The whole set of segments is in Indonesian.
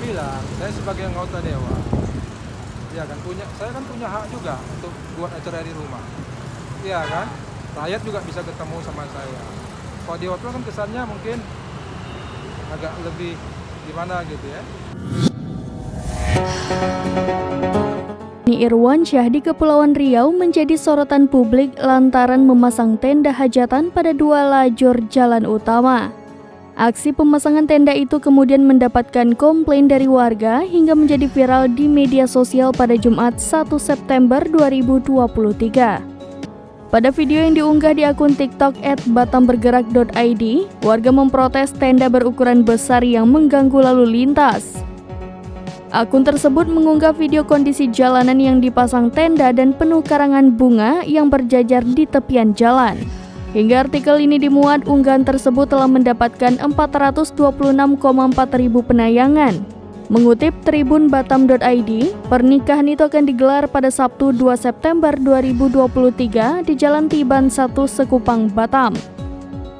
bilang, saya sebagai anggota dewan, ya kan saya kan punya hak juga untuk buat acara di rumah, iya kan? Rakyat juga bisa ketemu sama saya. Kalau di hotel kan kesannya mungkin agak lebih gimana gitu ya. Irwansyah di Kepulauan Riau menjadi sorotan publik lantaran memasang tenda hajatan pada 2 lajur jalan utama. Aksi pemasangan tenda itu kemudian mendapatkan komplain dari warga hingga menjadi viral di media sosial pada Jumat 1 September 2023. Pada video yang diunggah di akun TikTok @batambergerak.id, warga memprotes tenda berukuran besar yang mengganggu lalu lintas. Akun tersebut mengunggah video kondisi jalanan yang dipasang tenda dan penuh karangan bunga yang berjajar di tepian jalan. Hingga artikel ini dimuat, unggahan tersebut telah mendapatkan 426,4 ribu penayangan. Mengutip Tribun Batam.id, pernikahan itu akan digelar pada Sabtu 2 September 2023 di Jalan Tiban 1 Sekupang, Batam.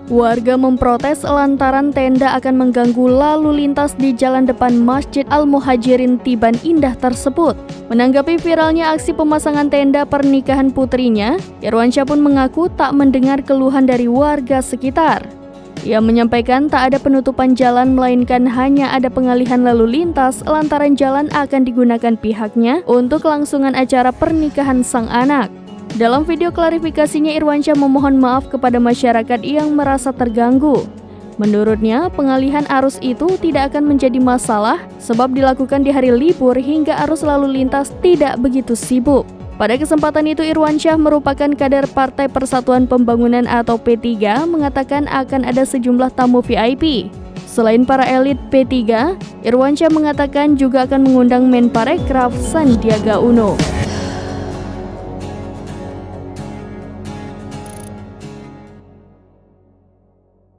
Warga memprotes lantaran tenda akan mengganggu lalu lintas di jalan depan Masjid Al-Muhajirin Tiban Indah tersebut. Menanggapi viralnya aksi pemasangan tenda pernikahan putrinya, Irwansyah pun mengaku tak mendengar keluhan dari warga sekitar. Ia menyampaikan tak ada penutupan jalan melainkan hanya ada pengalihan lalu lintas lantaran jalan akan digunakan pihaknya untuk kelangsungan acara pernikahan sang anak. Dalam video klarifikasinya, Irwansyah memohon maaf kepada masyarakat yang merasa terganggu. Menurutnya, pengalihan arus itu tidak akan menjadi masalah sebab dilakukan di hari libur hingga arus lalu lintas tidak begitu sibuk. Pada kesempatan itu, Irwansyah merupakan kader Partai Persatuan Pembangunan atau P3 mengatakan akan ada sejumlah tamu VIP. Selain para elit P3, Irwansyah mengatakan juga akan mengundang Menparekraf Sandiaga Uno.